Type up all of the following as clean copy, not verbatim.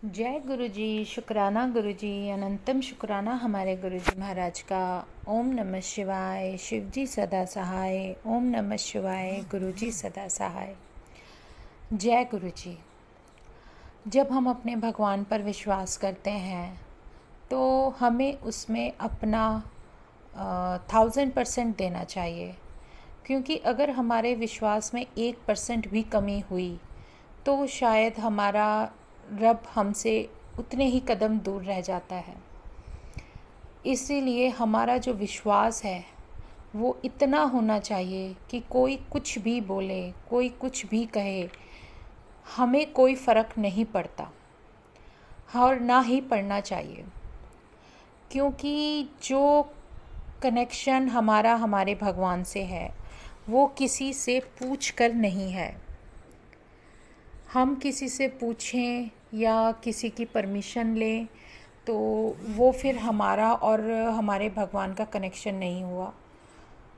जय गुरु जी। शुक्राना गुरु जी, अनंतम शुक्राना हमारे गुरु जी महाराज का। ओम नमः शिवाय। शिव जी सदा सहाय। ओम नमः शिवाय। गुरु जी सदा सहाय। जय गुरु जी। जब हम अपने भगवान पर विश्वास करते हैं तो हमें उसमें अपना 1000% देना चाहिए, क्योंकि अगर हमारे विश्वास में 1% भी कमी हुई तो शायद हमारा रब हमसे उतने ही कदम दूर रह जाता है। इसीलिए हमारा जो विश्वास है वो इतना होना चाहिए कि कोई कुछ भी बोले, कोई कुछ भी कहे, हमें कोई फ़र्क नहीं पड़ता और ना ही पड़ना चाहिए, क्योंकि जो कनेक्शन हमारा हमारे भगवान से है वो किसी से पूछ कर नहीं है। हम किसी से पूछें या किसी की परमिशन लें तो वो फिर हमारा और हमारे भगवान का कनेक्शन नहीं हुआ।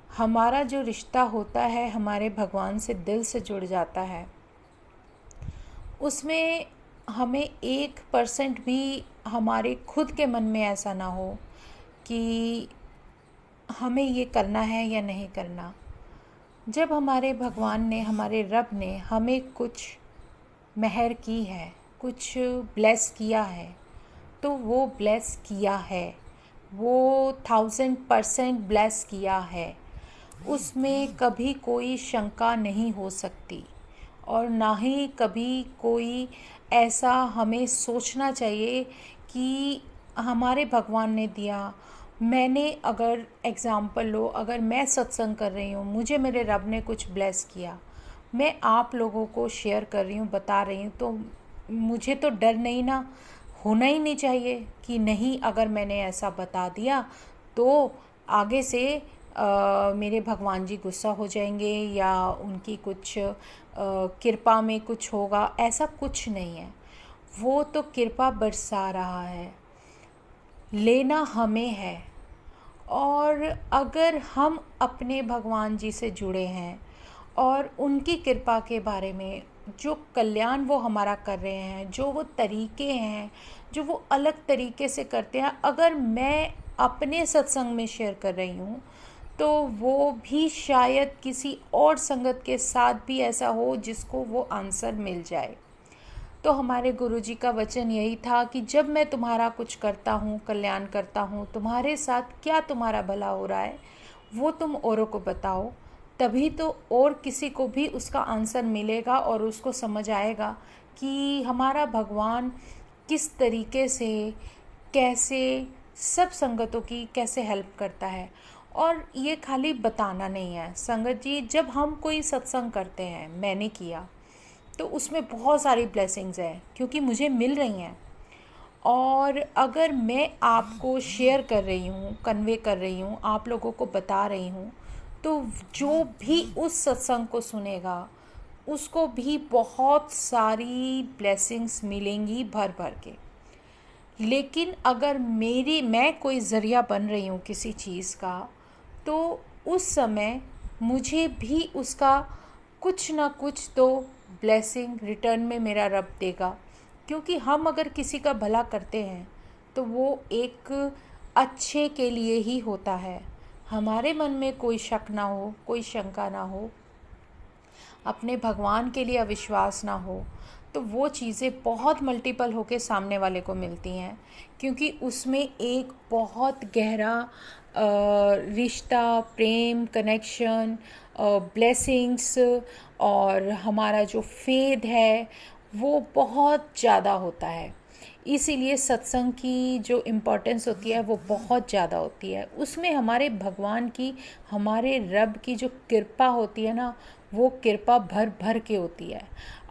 हमारा जो रिश्ता होता है हमारे भगवान से दिल से जुड़ जाता है, उसमें हमें 1% भी हमारे खुद के मन में ऐसा ना हो कि हमें ये करना है या नहीं करना। जब हमारे भगवान ने, हमारे रब ने हमें कुछ मेहर की है, कुछ ब्लेस किया है, तो वो ब्लेस किया है, वो 1000% ब्लेस किया है। उसमें कभी कोई शंका नहीं हो सकती और ना ही कभी कोई ऐसा हमें सोचना चाहिए कि हमारे भगवान ने दिया। मैंने अगर एग्ज़ाम्पल लो, अगर मैं सत्संग कर रही हूँ, मुझे मेरे रब ने कुछ ब्लेस किया, मैं आप लोगों को शेयर कर रही हूँ, बता रही हूँ, तो मुझे तो डर नहीं ना होना ही नहीं चाहिए कि नहीं, अगर मैंने ऐसा बता दिया तो आगे से मेरे भगवान जी गुस्सा हो जाएंगे या उनकी कुछ कृपा में कुछ होगा। ऐसा कुछ नहीं है, वो तो कृपा बरसा रहा है, लेना हमें है। और अगर हम अपने भगवान जी से जुड़े हैं और उनकी कृपा के बारे में, जो कल्याण वो हमारा कर रहे हैं, जो वो तरीके हैं जो वो अलग तरीके से करते हैं, अगर मैं अपने सत्संग में शेयर कर रही हूँ तो वो भी शायद किसी और संगत के साथ भी ऐसा हो जिसको वो आंसर मिल जाए। तो हमारे गुरुजी का वचन यही था कि जब मैं तुम्हारा कुछ करता हूँ, कल्याण करता हूँ, तुम्हारे साथ क्या तुम्हारा भला हो रहा है वो तुम औरों को बताओ, तभी तो और किसी को भी उसका आंसर मिलेगा और उसको समझ आएगा कि हमारा भगवान किस तरीके से, कैसे सब संगतों की कैसे हेल्प करता है। और ये खाली बताना नहीं है संगत जी, जब हम कोई सत्संग करते हैं, मैंने किया, तो उसमें बहुत सारी ब्लेसिंग्स हैं क्योंकि मुझे मिल रही हैं। और अगर मैं आपको शेयर कर रही हूँ, कन्वे कर रही हूँ, आप लोगों को बता रही हूँ, तो जो भी उस सत्संग को सुनेगा उसको भी बहुत सारी ब्लेसिंग्स मिलेंगी भर भर के। लेकिन अगर मैं कोई ज़रिया बन रही हूँ किसी चीज़ का, तो उस समय मुझे भी उसका कुछ ना कुछ तो ब्लेसिंग रिटर्न में मेरा रब देगा। क्योंकि हम अगर किसी का भला करते हैं तो वो एक अच्छे के लिए ही होता है। हमारे मन में कोई शक ना हो, कोई शंका ना हो, अपने भगवान के लिए अविश्वास ना हो, तो वो चीज़ें बहुत मल्टीपल होके सामने वाले को मिलती हैं। क्योंकि उसमें एक बहुत गहरा रिश्ता, प्रेम, कनेक्शन, ब्लेसिंग्स और हमारा जो फेथ है वो बहुत ज़्यादा होता है। इसीलिए सत्संग की जो इम्पोर्टेंस होती है वो बहुत ज़्यादा होती है। उसमें हमारे भगवान की, हमारे रब की जो कृपा होती है ना, वो कृपा भर भर के होती है।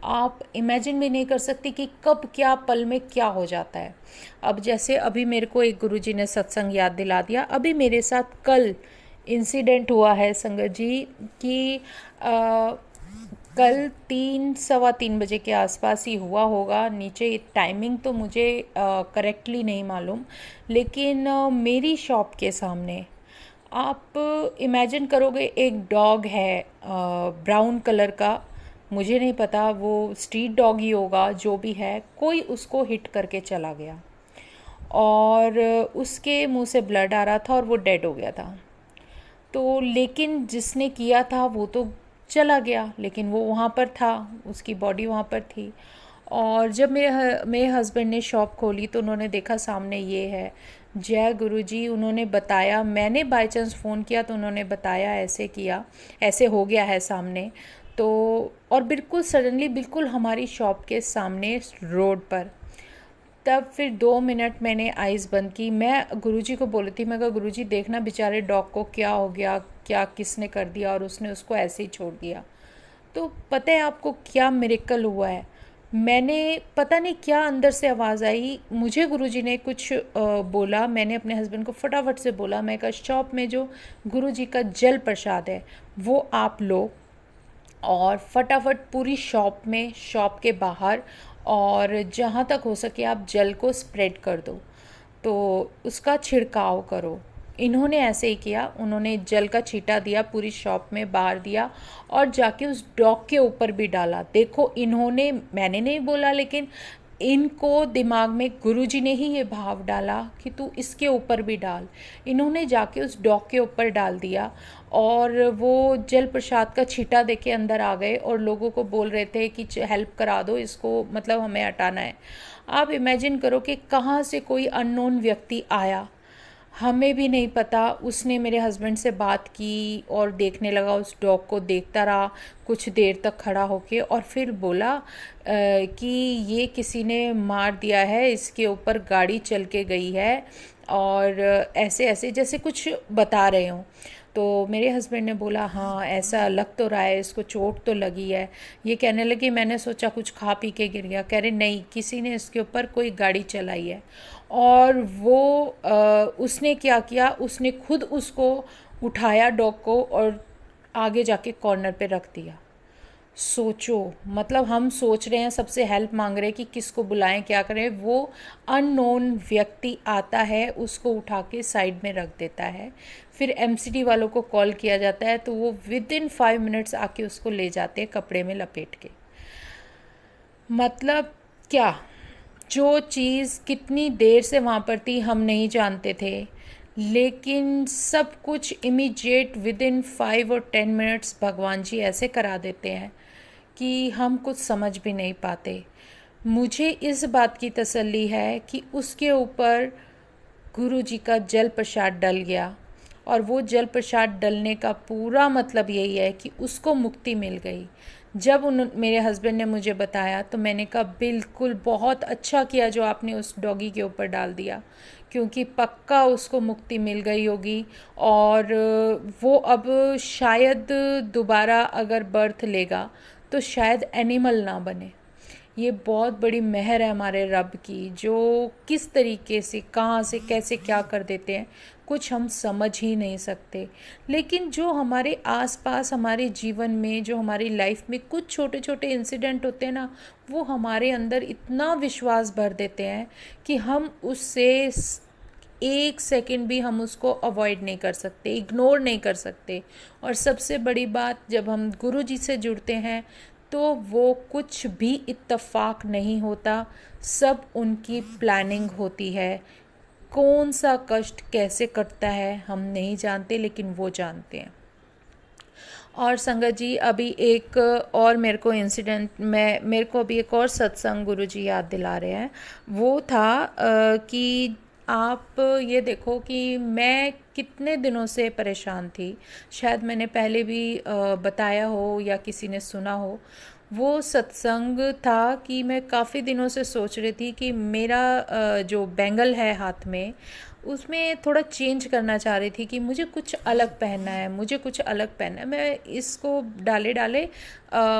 आप इमेजिन भी नहीं कर सकती कि कब क्या पल में क्या हो जाता है। अब जैसे अभी मेरे को एक गुरुजी ने सत्संग याद दिला दिया। अभी मेरे साथ कल इंसिडेंट हुआ है संगत जी कि कल 3 सवा 3 बजे के आसपास ही हुआ होगा। नीचे टाइमिंग तो मुझे करेक्टली नहीं मालूम, लेकिन मेरी शॉप के सामने आप इमेजिन करोगे, एक डॉग है ब्राउन कलर का, मुझे नहीं पता, वो स्ट्रीट डॉग ही होगा, जो भी है, कोई उसको हिट करके चला गया और उसके मुंह से ब्लड आ रहा था और वो डेड हो गया था। तो लेकिन जिसने किया था वो तो चला गया, लेकिन वो वहाँ पर था, उसकी बॉडी वहाँ पर थी। और जब मेरे हस्बैंड ने शॉप खोली तो उन्होंने देखा सामने ये है। जय गुरु जी, उन्होंने बताया, मैंने बाय चांस फ़ोन किया तो उन्होंने बताया ऐसे किया, ऐसे हो गया है सामने। तो और बिल्कुल सडनली, बिल्कुल हमारी शॉप के सामने रोड पर। तब फिर 2 मिनट मैंने आइज़ बंद की। मैं गुरुजी को बोली थी, मैं कहा गुरुजी देखना बेचारे डॉग को क्या हो गया, क्या किसने कर दिया और उसने उसको ऐसे ही छोड़ दिया। तो पता है आपको क्या मिरेकल हुआ है। मैंने पता नहीं क्या अंदर से आवाज़ आई, मुझे गुरुजी ने कुछ बोला। मैंने अपने हस्बैंड को फटाफट से बोला, मैं कहा शॉप में जो गुरुजी का जल प्रसाद है वो आप लो और फटाफट पूरी शॉप में, शॉप के बाहर और जहाँ तक हो सके आप जल को स्प्रेड कर दो, तो उसका छिड़काव करो। इन्होंने ऐसे ही किया, उन्होंने जल का छींटा दिया, पूरी शॉप में बाहर दिया और जाके उस डॉग के ऊपर भी डाला। देखो इन्होंने, मैंने नहीं बोला, लेकिन इनको दिमाग में गुरुजी ने ही ये भाव डाला कि तू इसके ऊपर भी डाल। इन्होंने जाके उस डॉग के ऊपर डाल दिया और वो जल प्रसाद का छींटा देके अंदर आ गए और लोगों को बोल रहे थे कि हेल्प करा दो इसको, मतलब हमें हटाना है। आप इमेजिन करो कि कहाँ से कोई अननोन व्यक्ति आया, हमें भी नहीं पता। उसने मेरे हस्बैंड से बात की और देखने लगा, उस डॉग को देखता रहा कुछ देर तक खड़ा होके और फिर बोला कि ये किसी ने मार दिया है, इसके ऊपर गाड़ी चल के गई है और ऐसे ऐसे जैसे कुछ बता रहे हों। तो मेरे हस्बैंड ने बोला हाँ ऐसा लग तो रहा है, इसको चोट तो लगी है। ये कहने लगी मैंने सोचा कुछ खा पी के गिर गया। कह रहे नहीं, किसी ने इसके ऊपर कोई गाड़ी चलाई है। और वो उसने क्या किया, उसने खुद उसको उठाया डॉग को और आगे जाके कॉर्नर पे रख दिया। सोचो, मतलब हम सोच रहे हैं, सबसे हेल्प मांग रहे हैं कि किसको बुलाएं, क्या करें, वो अननोन व्यक्ति आता है, उसको उठा के साइड में रख देता है। फिर एमसीडी वालों को कॉल किया जाता है तो वो विद इन 5 मिनट्स आके उसको ले जाते हैं कपड़े में लपेट के। मतलब क्या, जो चीज़ कितनी देर से वहाँ पर थी हम नहीं जानते थे, लेकिन सब कुछ इमीडिएट विद इन 5 और 10 मिनट्स भगवान जी ऐसे करा देते हैं कि हम कुछ समझ भी नहीं पाते। मुझे इस बात की तसल्ली है कि उसके ऊपर गुरु जी का जल प्रसाद डल गया और वो जल प्रसाद डलने का पूरा मतलब यही है कि उसको मुक्ति मिल गई। जब मेरे हस्बैंड ने मुझे बताया तो मैंने कहा बिल्कुल बहुत अच्छा किया जो आपने उस डॉगी के ऊपर डाल दिया, क्योंकि पक्का उसको मुक्ति मिल गई होगी और वो अब शायद दोबारा अगर बर्थ लेगा तो शायद एनिमल ना बने। ये बहुत बड़ी मेहर है हमारे रब की, जो किस तरीके से, कहाँ से, कैसे क्या कर देते हैं कुछ हम समझ ही नहीं सकते। लेकिन जो हमारे आसपास, हमारे जीवन में, जो हमारी लाइफ में कुछ छोटे छोटे इंसिडेंट होते हैं ना, वो हमारे अंदर इतना विश्वास भर देते हैं कि हम उससे 1 सेकंड भी हम उसको अवॉइड नहीं कर सकते, इग्नोर नहीं कर सकते। और सबसे बड़ी बात, जब हम गुरु जी से जुड़ते हैं तो वो कुछ भी इत्तेफाक नहीं होता, सब उनकी प्लानिंग होती है। कौन सा कष्ट कैसे कटता है हम नहीं जानते, लेकिन वो जानते हैं। और संगत जी, अभी एक और मेरे को इंसिडेंट, मेरे को अभी एक और सत्संग गुरु जी याद दिला रहे हैं। वो था कि आप ये देखो कि मैं कितने दिनों से परेशान थी। शायद मैंने पहले भी बताया हो या किसी ने सुना हो। वो सत्संग था कि मैं काफ़ी दिनों से सोच रही थी कि मेरा जो बैंगल है हाथ में, उसमें थोड़ा चेंज करना चाह रही थी कि मुझे कुछ अलग पहनना है, मुझे कुछ अलग पहनना है। मैं इसको डाले डाले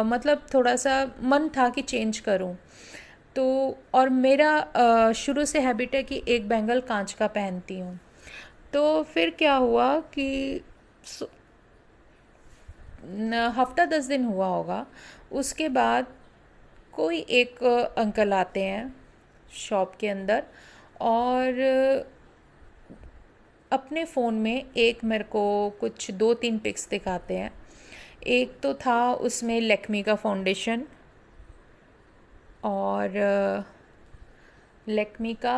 मतलब थोड़ा सा मन था कि चेंज करूं। तो और मेरा शुरू से हैबिट है कि एक बैंगल कांच का पहनती हूँ। तो फिर क्या हुआ कि हफ्ता 10 दिन हुआ होगा, उसके बाद कोई एक अंकल आते हैं शॉप के अंदर और अपने फ़ोन में एक मेरे को कुछ 2-3 पिक्स दिखाते हैं। एक तो था उसमें लैक्मी का फाउंडेशन, और लैक्मी का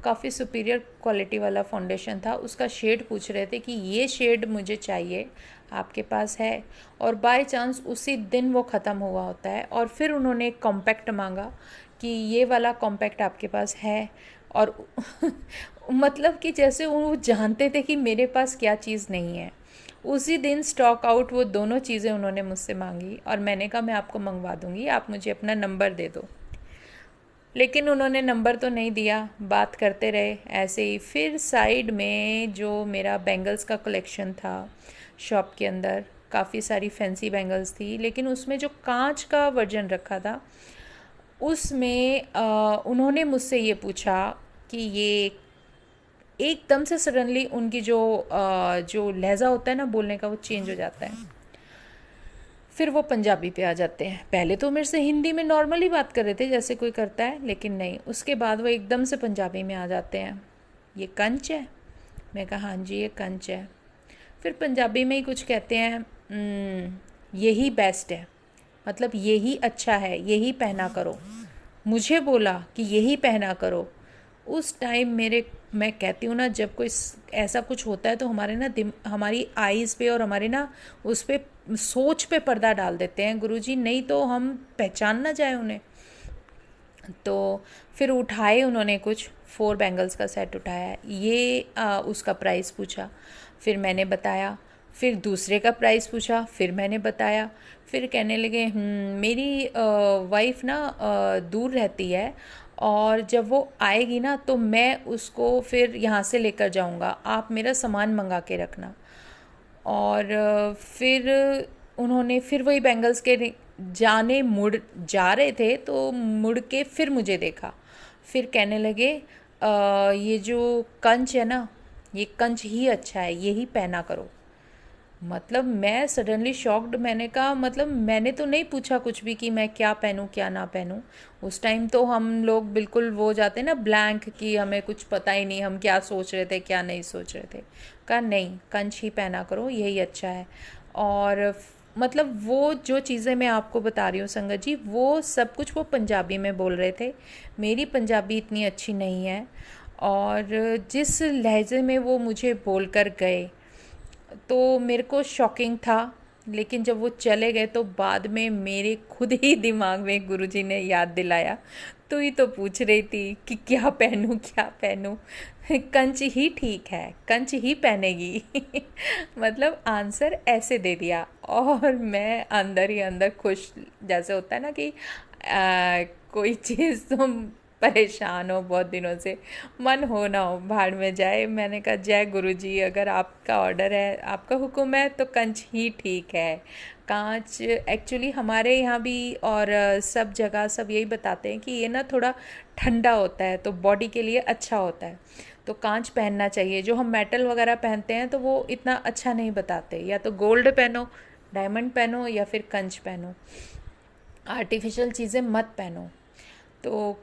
काफ़ी सुपीरियर क्वालिटी वाला फाउंडेशन था। उसका शेड पूछ रहे थे कि ये शेड मुझे चाहिए, आपके पास है? और बाय चांस उसी दिन वो ख़त्म हुआ होता है, और फिर उन्होंने एक कॉम्पैक्ट मांगा कि ये वाला कॉम्पैक्ट आपके पास है। और मतलब कि जैसे वो जानते थे कि मेरे पास क्या चीज़ नहीं है। उसी दिन स्टॉक आउट वो दोनों चीज़ें उन्होंने मुझसे मांगी, और मैंने कहा मैं आपको मंगवा दूंगी, आप मुझे अपना नंबर दे दो। लेकिन उन्होंने नंबर तो नहीं दिया, बात करते रहे ऐसे ही। फिर साइड में जो मेरा बैंगल्स का कलेक्शन था शॉप के अंदर, काफ़ी सारी फैंसी बैंगल्स थी, लेकिन उसमें जो कांच का वर्जन रखा था उसमें उन्होंने मुझसे ये पूछा कि ये, एकदम से सडनली उनकी जो लहजा होता है ना बोलने का, वो चेंज हो जाता है। फिर वो पंजाबी पे आ जाते हैं। पहले तो मेरे से हिंदी में नॉर्मली बात कर रहे थे जैसे कोई करता है, लेकिन नहीं, उसके बाद वो एकदम से पंजाबी में आ जाते हैं। ये कंच है? मैं कहा हाँ जी ये कंच है। फिर पंजाबी में ही कुछ कहते हैं, यही बेस्ट है, मतलब यही अच्छा है, यही पहना करो। मुझे बोला कि यही पहना करो। उस टाइम मैं कहती हूँ ना, जब कोई ऐसा कुछ होता है तो हमारे ना हमारी आईज़ पे और हमारे ना उस पे सोच पे पर्दा डाल देते हैं गुरुजी, नहीं तो हम पहचान ना जाए उन्हें। तो फिर उठाए उन्होंने, कुछ 4 बैंगल्स का सेट उठाया। ये उसका प्राइस पूछा, फिर मैंने बताया। फिर दूसरे का प्राइस पूछा, फिर मैंने बताया। फिर कहने लगे मेरी वाइफ ना दूर रहती है, और जब वो आएगी ना तो मैं उसको फिर यहाँ से लेकर जाऊँगा, आप मेरा सामान मंगा के रखना। और फिर उन्होंने फिर वही बैंगल्स के जाने मुड़ जा रहे थे तो मुड़ के फिर मुझे देखा। फिर कहने लगे ये जो कंच है ना, ये कंच ही अच्छा है, यही पहना करो। मतलब मैं सडनली शॉक्ड। मैंने कहा मतलब मैंने तो नहीं पूछा कुछ भी कि मैं क्या पहनूं क्या ना पहनूं। उस टाइम तो हम लोग बिल्कुल वो जाते ना ब्लैंक, कि हमें कुछ पता ही नहीं हम क्या सोच रहे थे क्या नहीं सोच रहे थे। कहा नहीं, कंच ही पहना करो, यही अच्छा है। और मतलब वो जो चीज़ें मैं आपको बता रही हूँ संगत जी, वो सब कुछ वो पंजाबी में बोल रहे थे। मेरी पंजाबी इतनी अच्छी नहीं है, और जिस लहजे में वो मुझे बोल कर गए तो मेरे को शॉकिंग था। लेकिन जब वो चले गए तो बाद में मेरे खुद ही दिमाग में गुरुजी ने याद दिलाया, तू ही तो पूछ रही थी कि क्या पहनूं क्या पहनूं, कंच ही ठीक है, कंच ही पहनेगी। मतलब आंसर ऐसे दे दिया, और मैं अंदर ही अंदर खुश। जैसे होता है ना कि कोई चीज़ तुम परेशान हो बहुत दिनों से, मन हो ना हो भाड़ में जाए। मैंने कहा जय गुरु जी, अगर आपका ऑर्डर है, आपका हुक्म है तो कंच ही ठीक है। कांच एक्चुअली हमारे यहाँ भी और सब जगह सब यही बताते हैं कि ये ना थोड़ा ठंडा होता है तो बॉडी के लिए अच्छा होता है, तो कांच पहनना चाहिए। जो हम मेटल वगैरह पहनते हैं तो वो इतना अच्छा नहीं बताते, या तो गोल्ड पहनो, डायमंड पहनो, या फिर कंच पहनो, आर्टिफिशियल चीज़ें मत पहनो। तो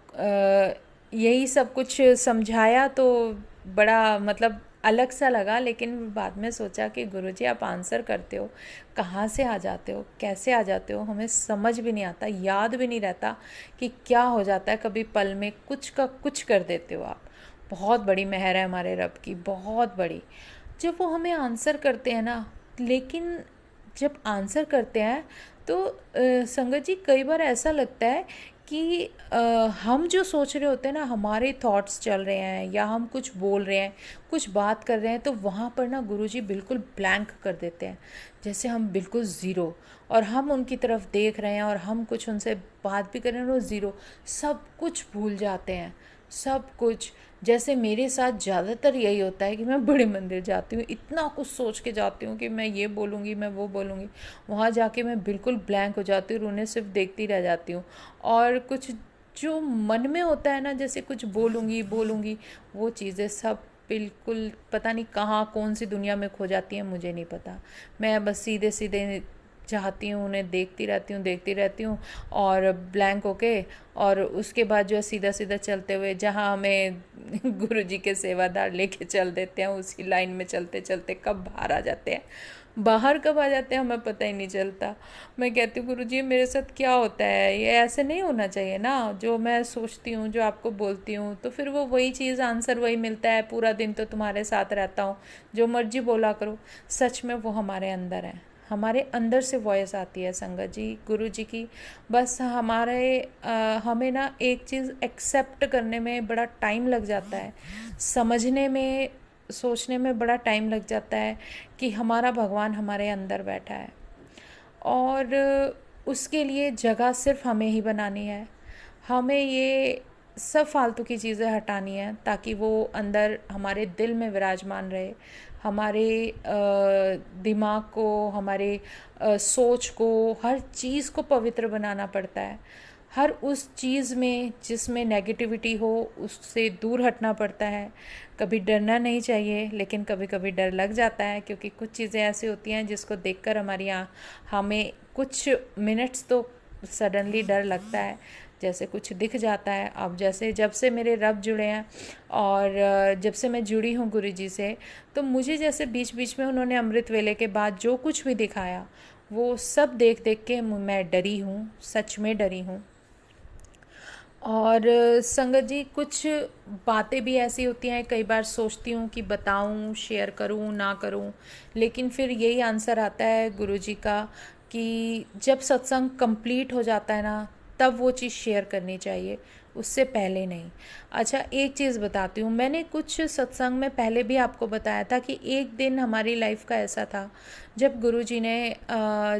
यही सब कुछ समझाया तो बड़ा मतलब अलग सा लगा। लेकिन बाद में सोचा कि गुरुजी आप आंसर करते हो, कहाँ से आ जाते हो, कैसे आ जाते हो, हमें समझ भी नहीं आता, याद भी नहीं रहता कि क्या हो जाता है, कभी पल में कुछ का कुछ कर देते हो आप। बहुत बड़ी मेहर है हमारे रब की, बहुत बड़ी। जब वो हमें आंसर करते हैं ना, लेकिन जब आंसर करते हैं तो संगत जी कई बार ऐसा लगता है कि हम जो सोच रहे होते हैं ना, हमारे थॉट्स चल रहे हैं या हम कुछ बोल रहे हैं, कुछ बात कर रहे हैं, तो वहाँ पर ना गुरुजी बिल्कुल ब्लैंक कर देते हैं, जैसे हम बिल्कुल ज़ीरो। और हम उनकी तरफ देख रहे हैं और हम कुछ उनसे बात भी कर रहे हैं और वो ज़ीरो, सब कुछ भूल जाते हैं, सब कुछ। जैसे मेरे साथ ज़्यादातर यही होता है कि मैं बड़े मंदिर जाती हूँ, इतना कुछ सोच के जाती हूँ कि मैं ये बोलूँगी मैं वो बोलूँगी, वहाँ जाके मैं बिल्कुल ब्लैंक हो जाती हूँ और उन्हें सिर्फ देखती रह जाती हूँ। और कुछ जो मन में होता है ना, जैसे कुछ बोलूँगी बोलूँगी, वो चीज़ें सब बिल्कुल पता नहीं कहाँ कौन सी दुनिया में खो जाती हैं, मुझे नहीं पता। मैं बस सीधे सीधे चाहती हूँ, उन्हें देखती रहती हूँ और ब्लैंक होके, और उसके बाद जो है सीधा सीधा चलते हुए जहाँ हमें गुरुजी के सेवादार लेके चल देते हैं, उसी लाइन में चलते चलते कब बाहर आ जाते हैं। बाहर कब आ जाते हैं हमें पता ही नहीं चलता। मैं कहती हूँ गुरुजी मेरे साथ क्या होता है, ये ऐसे नहीं होना चाहिए ना, जो मैं सोचती हूँ जो आपको बोलती हूँ तो फिर वो वही चीज़ आंसर वही मिलता है, पूरा दिन तो तुम्हारे साथ रहता हूँ, जो मर्जी बोला करो। सच में वो हमारे अंदर है, हमारे अंदर से वॉइस आती है संगत जी, गुरु जी की। बस हमें ना एक चीज़ एक्सेप्ट करने में बड़ा टाइम लग जाता है, समझने में सोचने में बड़ा टाइम लग जाता है कि हमारा भगवान हमारे अंदर बैठा है, और उसके लिए जगह सिर्फ हमें ही बनानी है। हमें ये सब फालतू की चीज़ें हटानी है ताकि वो अंदर हमारे दिल में विराजमान रहे, हमारे दिमाग को, हमारे सोच को, हर चीज़ को पवित्र बनाना पड़ता है। हर उस चीज़ में जिसमें नेगेटिविटी हो उससे दूर हटना पड़ता है। कभी डरना नहीं चाहिए, लेकिन कभी कभी डर लग जाता है, क्योंकि कुछ चीज़ें ऐसी होती हैं जिसको देखकर हमें कुछ मिनट्स तो सडनली डर लगता है, जैसे कुछ दिख जाता है। अब जैसे जब से मेरे रब जुड़े हैं और जब से मैं जुड़ी हूँ गुरु जी से, तो मुझे जैसे बीच बीच में उन्होंने अमृत वेले के बाद जो कुछ भी दिखाया वो सब देख देख के मैं डरी हूँ, सच में डरी हूँ। और संगत जी कुछ बातें भी ऐसी होती हैं, कई बार सोचती हूँ कि बताऊँ, शेयर करूँ, ना करूँ, लेकिन फिर यही आंसर आता है गुरुजी का कि जब सत्संग कंप्लीट हो जाता है ना, तब वो चीज़ शेयर करनी चाहिए, उससे पहले नहीं। अच्छा, एक चीज़ बताती हूँ, मैंने कुछ सत्संग में पहले भी आपको बताया था कि एक दिन हमारी लाइफ का ऐसा था जब गुरुजी ने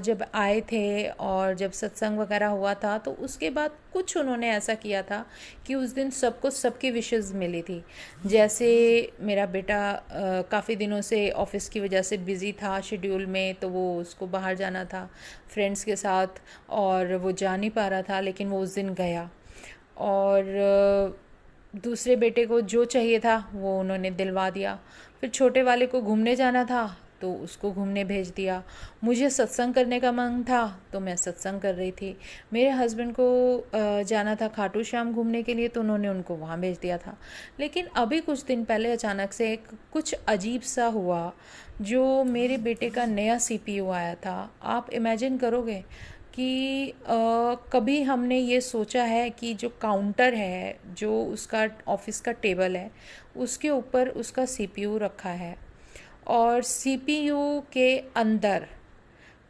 जब आए थे और जब सत्संग वगैरह हुआ था, तो उसके बाद कुछ उन्होंने ऐसा किया था कि उस दिन सबको सबकी विशेज़ मिली थी। जैसे मेरा बेटा काफ़ी दिनों से ऑफिस की वजह से बिज़ी था शेड्यूल में, तो वो उसको बाहर जाना था फ्रेंड्स के साथ और वो जा नहीं पा रहा था, लेकिन वो उस दिन गया। और दूसरे बेटे को जो चाहिए था वो उन्होंने दिलवा दिया। फिर छोटे वाले को घूमने जाना था तो उसको घूमने भेज दिया। मुझे सत्संग करने का मन था तो मैं सत्संग कर रही थी। मेरे हस्बैंड को जाना था खाटू श्याम घूमने के लिए, तो उन्होंने उनको वहाँ भेज दिया था। लेकिन अभी कुछ दिन पहले अचानक से कुछ अजीब सा हुआ, जो मेरे बेटे का नया CPU आया था। आप इमेजिन करोगे कि कभी हमने ये सोचा है कि जो काउंटर है, जो उसका ऑफिस का टेबल है, उसके ऊपर उसका CPU रखा है, और CPU के अंदर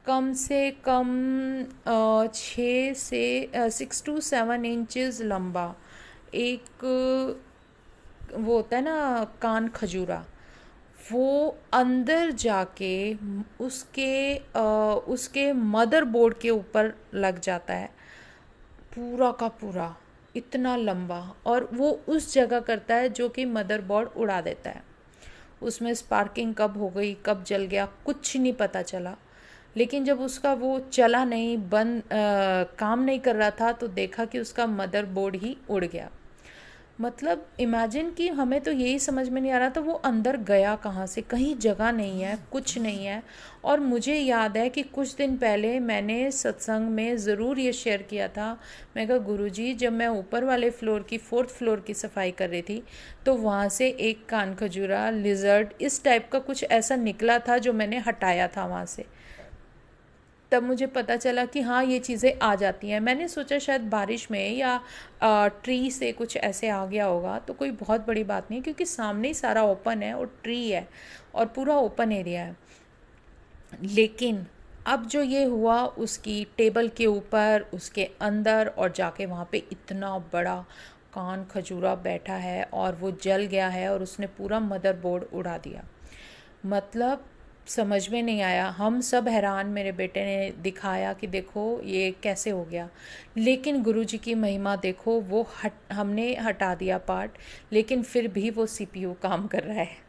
कम से कम 6 से 7 इंचेस लंबा एक वो होता है ना कान खजूरा, वो अंदर जाके उसके मदरबोर्ड के ऊपर लग जाता है, पूरा का पूरा इतना लंबा, और वो उस जगह करता है जो कि मदरबोर्ड उड़ा देता है। उसमें स्पार्किंग कब हो गई, कब जल गया, कुछ नहीं पता चला। लेकिन जब उसका वो चला नहीं, काम नहीं कर रहा था, तो देखा कि उसका मदरबोर्ड ही उड़ गया। मतलब इमेजिन कि हमें तो यही समझ में नहीं आ रहा था वो अंदर गया कहाँ से, कहीं जगह नहीं है, कुछ नहीं है। और मुझे याद है कि कुछ दिन पहले मैंने सत्संग में ज़रूर ये शेयर किया था। मैं कहा गुरुजी, जब मैं ऊपर वाले फ्लोर की 4th फ्लोर की सफाई कर रही थी, तो वहाँ से एक कान खजूरा, लिजर्ड, इस टाइप का कुछ ऐसा निकला था जो मैंने हटाया था वहाँ से। तब मुझे पता चला कि हाँ, ये चीज़ें आ जाती हैं। मैंने सोचा शायद बारिश में या ट्री से कुछ ऐसे आ गया होगा, तो कोई बहुत बड़ी बात नहीं, क्योंकि सामने ही सारा ओपन है और ट्री है और पूरा ओपन एरिया है। लेकिन अब जो ये हुआ, उसकी टेबल के ऊपर, उसके अंदर, और जाके वहाँ पे इतना बड़ा कान खजूरा बैठा है और वो जल गया है और उसने पूरा मदरबोर्ड उड़ा दिया। मतलब समझ में नहीं आया, हम सब हैरान। मेरे बेटे ने दिखाया कि देखो ये कैसे हो गया, लेकिन गुरुजी की महिमा देखो, वो हमने हटा दिया पार्ट, लेकिन फिर भी वो CPU काम कर रहा है।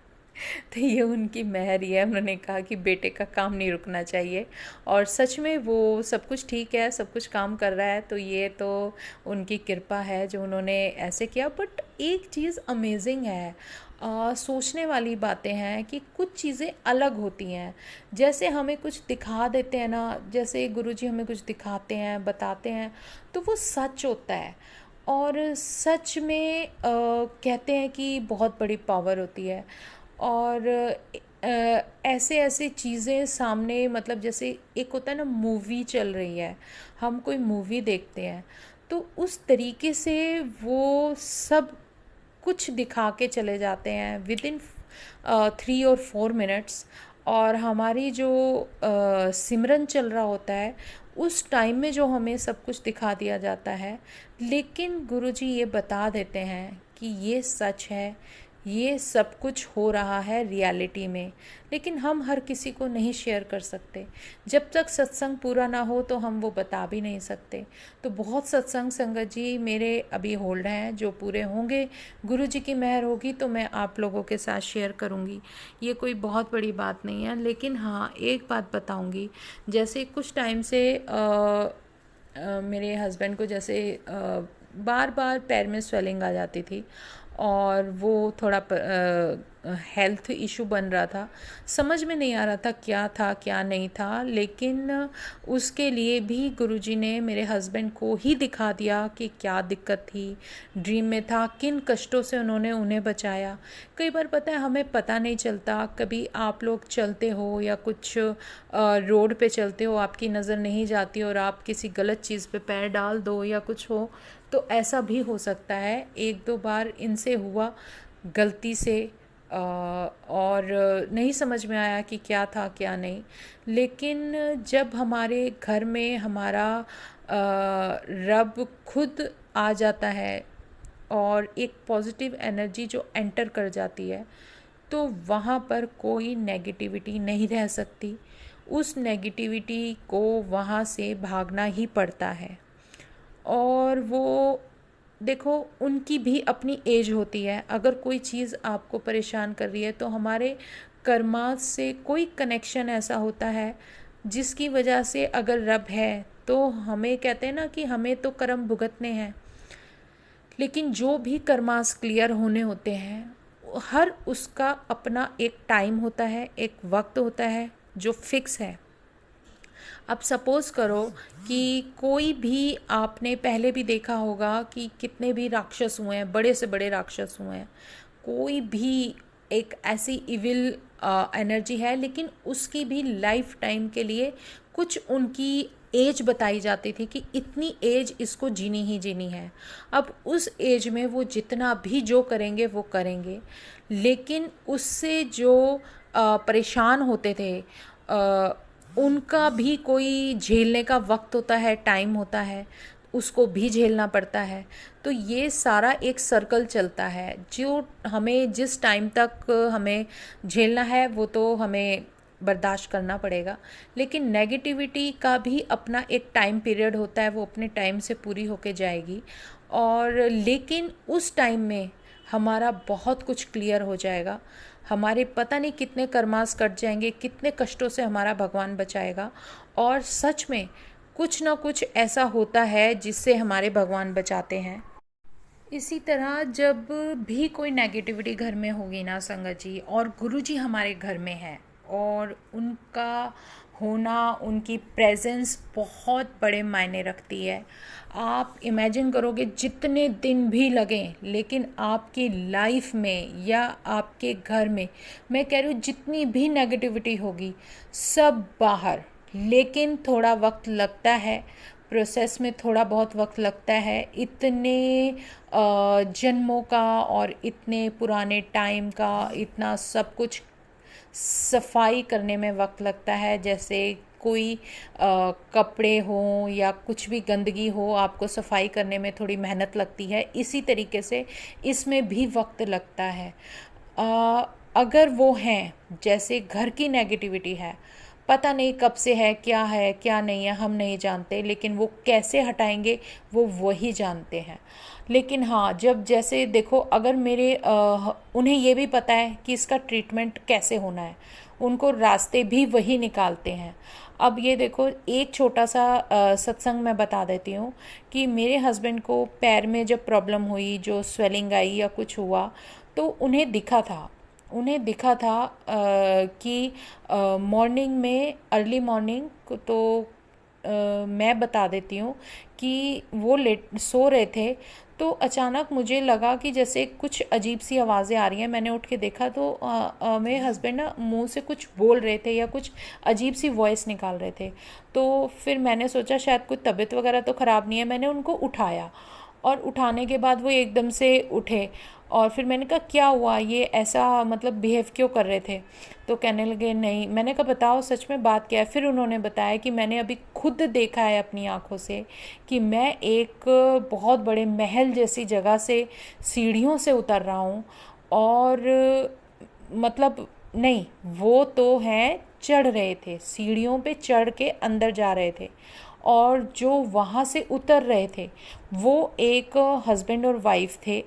तो ये उनकी मेहर ही है। उन्होंने कहा कि बेटे का काम नहीं रुकना चाहिए, और सच में वो सब कुछ ठीक है, सब कुछ काम कर रहा है, तो ये तो उनकी कृपा है जो उन्होंने ऐसे किया। बट एक चीज़ अमेजिंग है, सोचने वाली बातें हैं कि कुछ चीज़ें अलग होती हैं। जैसे हमें कुछ दिखा देते हैं ना, जैसे गुरुजी हमें कुछ दिखाते हैं, बताते हैं, तो वो सच होता है। और सच में कहते हैं कि बहुत बड़ी पावर होती है। और ऐसे ऐसे चीज़ें सामने, मतलब जैसे एक होता है ना, मूवी चल रही है, हम कोई मूवी देखते हैं, तो उस तरीके से वो सब कुछ दिखा के चले जाते हैं विद इन 3 और 4 मिनट्स। और हमारी जो सिमरन चल रहा होता है, उस टाइम में जो हमें सब कुछ दिखा दिया जाता है, लेकिन गुरुजी ये बता देते हैं कि ये सच है, ये सब कुछ हो रहा है रियलिटी में, लेकिन हम हर किसी को नहीं शेयर कर सकते। जब तक सत्संग पूरा ना हो तो हम वो बता भी नहीं सकते। तो बहुत सत्संग संगत जी मेरे अभी होल्ड हैं, जो पूरे होंगे, गुरु जी की मेहर होगी तो मैं आप लोगों के साथ शेयर करूँगी। ये कोई बहुत बड़ी बात नहीं है, लेकिन हाँ एक बात बताऊँगी। जैसे कुछ टाइम से मेरे हस्बैंड को जैसे बार बार पैर में स्वेलिंग आ जाती थी, और वो थोड़ा हेल्थ इशू बन रहा था। समझ में नहीं आ रहा था क्या था क्या नहीं था, लेकिन उसके लिए भी गुरुजी ने मेरे हस्बैंड को ही दिखा दिया कि क्या दिक्कत थी, ड्रीम में था, किन कष्टों से उन्होंने उन्हें बचाया। कई बार पता है हमें पता नहीं चलता, कभी आप लोग चलते हो या कुछ रोड पे चलते हो, आपकी नज़र नहीं जाती और आप किसी गलत चीज़ पे पैर डाल दो या कुछ हो, तो ऐसा भी हो सकता है। 1-2 बार इनसे हुआ गलती से, और नहीं समझ में आया कि क्या था क्या नहीं। लेकिन जब हमारे घर में हमारा रब खुद आ जाता है और एक पॉजिटिव एनर्जी जो एंटर कर जाती है, तो वहाँ पर कोई नेगेटिविटी नहीं रह सकती। उस नेगेटिविटी को वहाँ से भागना ही पड़ता है। और वो देखो, उनकी भी अपनी एज होती है। अगर कोई चीज़ आपको परेशान कर रही है तो हमारे कर्मा से कोई कनेक्शन ऐसा होता है जिसकी वजह से अगर रब है तो हमें कहते हैं ना कि हमें तो कर्म भुगतने हैं, लेकिन जो भी कर्मास क्लियर होने होते हैं, हर उसका अपना एक टाइम होता है, एक वक्त होता है जो फिक्स है। अब सपोज़ करो कि कोई भी, आपने पहले भी देखा होगा कि कितने भी राक्षस हुए हैं, बड़े से बड़े राक्षस हुए हैं, कोई भी एक ऐसी इविल एनर्जी है, लेकिन उसकी भी लाइफ टाइम के लिए कुछ उनकी एज बताई जाती थी कि इतनी एज इसको जीनी ही जीनी है। अब उस एज में वो जितना भी जो करेंगे वो करेंगे, लेकिन उससे जो परेशान होते थे, उनका भी कोई झेलने का वक्त होता है, टाइम होता है, उसको भी झेलना पड़ता है। तो ये सारा एक सर्कल चलता है, जो हमें जिस टाइम तक हमें झेलना है वो तो हमें बर्दाश्त करना पड़ेगा, लेकिन नेगेटिविटी का भी अपना एक टाइम पीरियड होता है, वो अपने टाइम से पूरी होके जाएगी। और लेकिन उस टाइम में हमारा बहुत कुछ क्लियर हो जाएगा, हमारे पता नहीं कितने कर्मास कट जाएंगे, कितने कष्टों से हमारा भगवान बचाएगा। और सच में कुछ ना कुछ ऐसा होता है जिससे हमारे भगवान बचाते हैं। इसी तरह जब भी कोई नेगेटिविटी घर में होगी ना संगत जी, और गुरु जी हमारे घर में है, और उनका होना, उनकी प्रेजेंस बहुत बड़े मायने रखती है। आप इमेजिन करोगे जितने दिन भी लगें, लेकिन आपकी लाइफ में या आपके घर में, मैं कह रही हूँ जितनी भी नेगेटिविटी होगी सब बाहर, लेकिन थोड़ा वक्त लगता है, प्रोसेस में थोड़ा बहुत वक्त लगता है। इतने जन्मों का और इतने पुराने टाइम का इतना सब कुछ सफाई करने में वक्त लगता है। जैसे कोई कपड़े हों या कुछ भी गंदगी हो, आपको सफाई करने में थोड़ी मेहनत लगती है, इसी तरीके से इसमें भी वक्त लगता है। अगर वो हैं, जैसे घर की नेगेटिविटी है, पता नहीं कब से है क्या नहीं है, हम नहीं जानते, लेकिन वो कैसे हटाएंगे वो वही जानते हैं। लेकिन हाँ, जब जैसे देखो, अगर उन्हें ये भी पता है कि इसका ट्रीटमेंट कैसे होना है, उनको रास्ते भी वही निकालते हैं। अब ये देखो, एक छोटा सा सत्संग मैं बता देती हूँ कि मेरे हस्बैंड को पैर में जब प्रॉब्लम हुई, जो स्वेलिंग आई या कुछ हुआ, तो उन्हें दिखा था कि मॉर्निंग में, अर्ली मॉर्निंग, तो मैं बता देती हूँ कि वो लेट सो रहे थे, तो अचानक मुझे लगा कि जैसे कुछ अजीब सी आवाज़ें आ रही हैं। मैंने उठ के देखा तो मेरे हस्बैंड ना मुंह से कुछ बोल रहे थे या कुछ अजीब सी वॉइस निकाल रहे थे। तो फिर मैंने सोचा शायद कोई तबीयत वगैरह तो ख़राब नहीं है। मैंने उनको उठाया, और उठाने के बाद वो एकदम से उठे, और फिर मैंने कहा क्या हुआ, ये ऐसा मतलब बिहेव क्यों कर रहे थे? तो कहने लगे नहीं। मैंने कहा बताओ सच में बात क्या है? फिर उन्होंने बताया कि मैंने अभी खुद देखा है अपनी आंखों से कि मैं एक बहुत बड़े महल जैसी जगह से सीढ़ियों से उतर रहा हूँ, और मतलब नहीं, वो तो हैं चढ़ रहे थे, सीढ़ियों पे चढ़ के अंदर जा रहे थे, और जो वहाँ से उतर रहे थे वो एक हस्बैंड और वाइफ थे।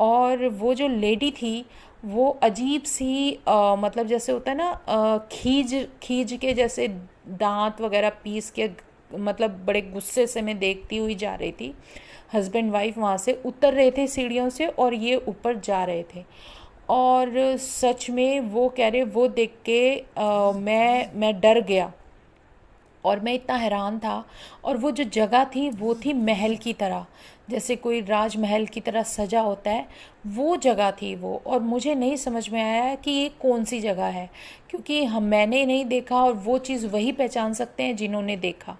और वो जो लेडी थी वो अजीब सी मतलब जैसे होता है ना, खींच खींच के जैसे दांत वगैरह पीस के, मतलब बड़े गुस्से से मैं देखती हुई जा रही थी। हस्बैंड वाइफ वहाँ से उतर रहे थे सीढ़ियों से, और ये ऊपर जा रहे थे। और सच में वो कह रहे, वो देख के मैं डर गया, और मैं इतना हैरान था। और वो जो जगह थी वो थी महल की तरह, जैसे कोई राजमहल की तरह सजा होता है, वो जगह थी वो। और मुझे नहीं समझ में आया कि ये कौन सी जगह है, क्योंकि मैंने नहीं देखा, और वो चीज़ वही पहचान सकते हैं जिन्होंने देखा।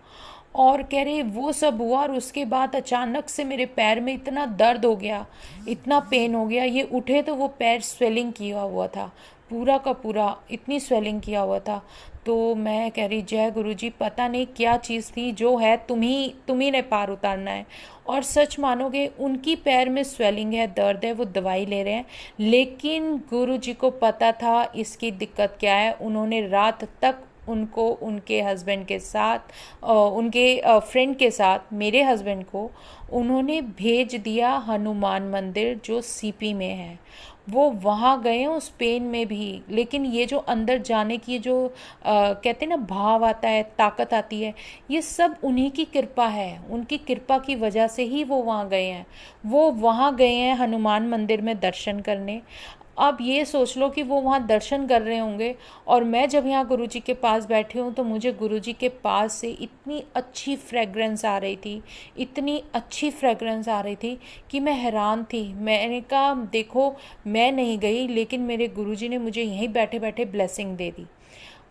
और कह रहे वो सब हुआ, और उसके बाद अचानक से मेरे पैर में इतना दर्द हो गया, इतना पेन हो गया। ये उठे तो वो पैर स्वेलिंग किया हुआ था, पूरा का पूरा, इतनी स्वेलिंग किया हुआ था। तो मैं कह रही जय गुरु जी, पता नहीं क्या चीज़ थी, जो है तुम ही ने पार उतारना है। और सच मानोगे, उनकी पैर में स्वेलिंग है, दर्द है, वो दवाई ले रहे हैं, लेकिन गुरु जी को पता था इसकी दिक्कत क्या है। उन्होंने रात तक उनको उनके हस्बैंड के साथ, उनके फ्रेंड के साथ, मेरे हस्बैंड को उन्होंने भेज दिया हनुमान मंदिर, जो सीपी में है। वो वहाँ गए उस पेन में भी, लेकिन ये जो अंदर जाने की जो कहते हैं ना भाव आता है, ताकत आती है, ये सब उन्हीं की कृपा है। उनकी कृपा की वजह से ही वो वहाँ गए हैं। वो वहाँ गए हैं हनुमान मंदिर में दर्शन करने। अब ये सोच लो कि वो वहाँ दर्शन कर रहे होंगे, और मैं जब यहाँ गुरुजी के पास बैठी हूँ तो मुझे गुरुजी के पास से इतनी अच्छी फ्रेगरेंस आ रही थी, इतनी अच्छी फ्रेगरेंस आ रही थी कि मैं हैरान थी। मैंने कहा देखो, मैं नहीं गई, लेकिन मेरे गुरुजी ने मुझे यहीं बैठे बैठे ब्लेसिंग दे दी।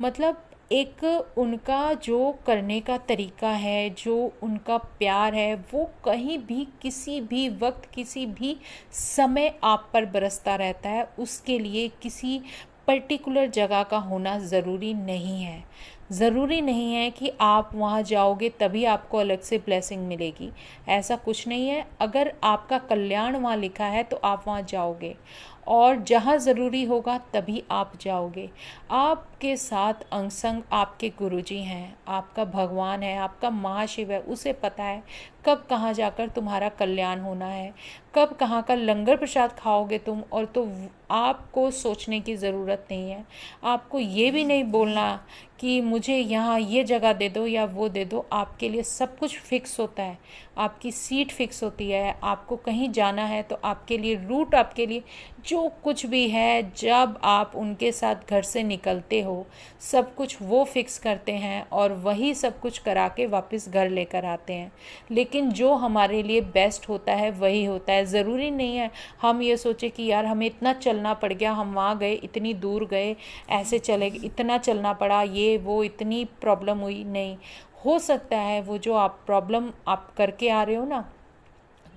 मतलब एक उनका जो करने का तरीका है, जो उनका प्यार है, वो कहीं भी किसी भी वक्त किसी भी समय आप पर बरसता रहता है। उसके लिए किसी पर्टिकुलर जगह का होना ज़रूरी नहीं है। ज़रूरी नहीं है कि आप वहाँ जाओगे तभी आपको अलग से ब्लेसिंग मिलेगी, ऐसा कुछ नहीं है। अगर आपका कल्याण वहाँ लिखा है तो आप वहाँ जाओगे, और जहाँ ज़रूरी होगा तभी आप जाओगे। आपके साथ अंग संग आपके गुरुजी हैं, आपका भगवान है, आपका महाशिव है। उसे पता है कब कहाँ जाकर तुम्हारा कल्याण होना है, कब कहाँ का लंगर प्रसाद खाओगे तुम। और तो आपको सोचने की ज़रूरत नहीं है। आपको ये भी नहीं बोलना कि मुझे यहाँ ये जगह दे दो या वो दे दो। आपके लिए सब कुछ फिक्स होता है, आपकी सीट फिक्स होती है। आपको कहीं जाना है तो आपके लिए रूट, आपके लिए जो कुछ भी है, जब आप उनके साथ घर से निकलते हो, सब कुछ वो फिक्स करते हैं, और वही सब कुछ करा के वापस घर लेकर आते हैं। लेकिन जो हमारे लिए बेस्ट होता है वही होता है। ज़रूरी नहीं है हम ये सोचे कि यार हमें इतना चलना पड़ गया, हम वहाँ गए, इतनी दूर गए, ऐसे चले, इतना चलना पड़ा, ये वो, इतनी प्रॉब्लम हुई। नहीं, हो सकता है वो जो आप प्रॉब्लम आप करके आ रहे हो ना,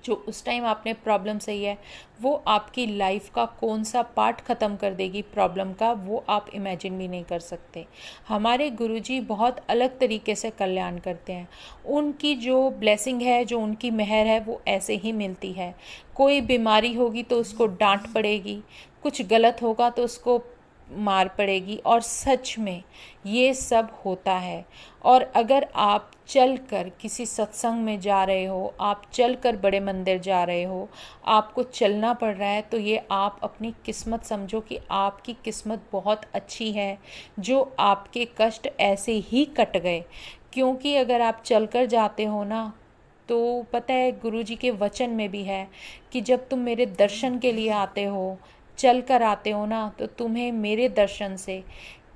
जो उस टाइम आपने प्रॉब्लम सही है, वो आपकी लाइफ का कौन सा पार्ट ख़त्म कर देगी प्रॉब्लम का, वो आप इमेजिन भी नहीं कर सकते। हमारे गुरुजी बहुत अलग तरीके से कल्याण करते हैं। उनकी जो ब्लेसिंग है, जो उनकी मेहर है, वो ऐसे ही मिलती है। कोई बीमारी होगी तो उसको डांट पड़ेगी, कुछ गलत होगा तो उसको मार पड़ेगी। और सच में ये सब होता है। और अगर आप चल कर किसी सत्संग में जा रहे हो, आप चल कर बड़े मंदिर जा रहे हो, आपको चलना पड़ रहा है, तो ये आप अपनी किस्मत समझो कि आपकी किस्मत बहुत अच्छी है जो आपके कष्ट ऐसे ही कट गए। क्योंकि अगर आप चल कर जाते हो ना, तो पता है गुरुजी के वचन में भी है कि जब तुम मेरे दर्शन के लिए आते हो, चल कर आते हो ना, तो तुम्हें मेरे दर्शन से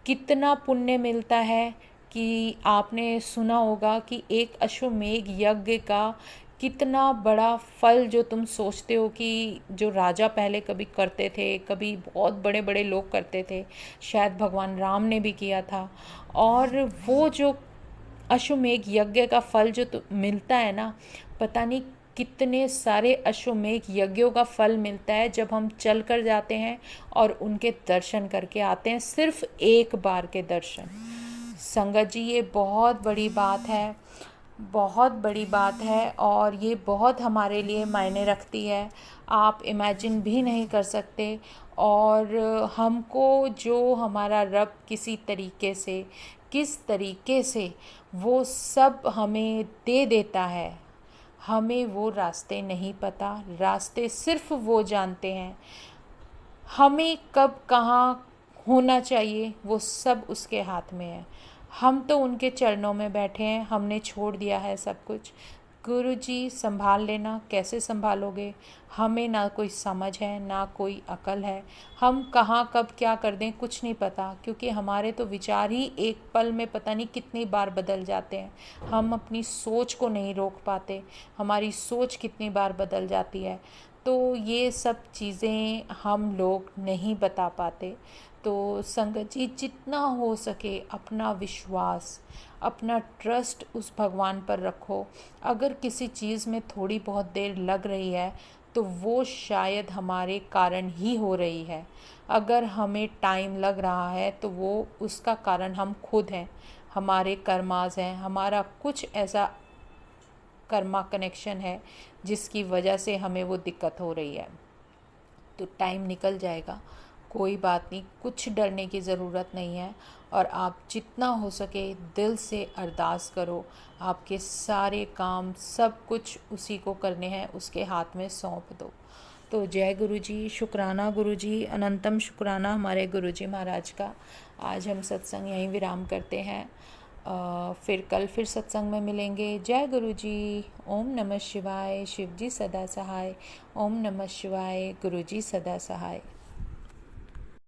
कितना पुण्य मिलता है। कि आपने सुना होगा कि एक अश्वमेघ यज्ञ का कितना बड़ा फल, जो तुम सोचते हो कि जो राजा पहले कभी करते थे, कभी बहुत बड़े बड़े लोग करते थे, शायद भगवान राम ने भी किया था। और वो जो अश्वमेघ यज्ञ का फल जो मिलता है ना, पता नहीं कितने सारे अश्वमेघ यज्ञों का फल मिलता है जब हम चल कर जाते हैं और उनके दर्शन करके आते हैं, सिर्फ एक बार के दर्शन। संगत जी, ये बहुत बड़ी बात है, बहुत बड़ी बात है, और ये बहुत हमारे लिए मायने रखती है, आप इमेजिन भी नहीं कर सकते। और हमको जो हमारा रब किसी तरीके से, किस तरीके से वो सब हमें दे देता है, हमें वो रास्ते नहीं पता, रास्ते सिर्फ वो जानते हैं। हमें कब कहाँ होना चाहिए वो सब उसके हाथ में है। हम तो उनके चरणों में बैठे हैं, हमने छोड़ दिया है सब कुछ। गुरु जी संभाल लेना। कैसे संभालोगे? हमें ना कोई समझ है, ना कोई अकल है, हम कहाँ कब क्या कर दें कुछ नहीं पता, क्योंकि हमारे तो विचार ही एक पल में पता नहीं कितनी बार बदल जाते हैं। हम अपनी सोच को नहीं रोक पाते, हमारी सोच कितनी बार बदल जाती है। तो ये सब चीज़ें हम लोग नहीं बता पाते। तो संगत जी, जितना हो सके अपना विश्वास, अपना ट्रस्ट उस भगवान पर रखो। अगर किसी चीज़ में थोड़ी बहुत देर लग रही है तो वो शायद हमारे कारण ही हो रही है। अगर हमें टाइम लग रहा है तो वो उसका कारण हम खुद हैं, हमारे कर्मास हैं, हमारा कुछ ऐसा कर्मा कनेक्शन है जिसकी वजह से हमें वो दिक्कत हो रही है। तो टाइम निकल जाएगा, कोई बात नहीं, कुछ डरने की ज़रूरत नहीं है। और आप जितना हो सके दिल से अरदास करो, आपके सारे काम सब कुछ उसी को करने हैं, उसके हाथ में सौंप दो। तो जय गुरु जी, शुक्राना गुरु जी, अनंतम शुक्राना हमारे गुरु जी महाराज का। आज हम सत्संग यहीं विराम करते हैं। फिर कल फिर सत्संग में मिलेंगे। जय गुरु जी। ओम नमः शिवाय। शिव जी सदा सहाय। ओम नमः शिवाय। गुरु जी सदा सहाय।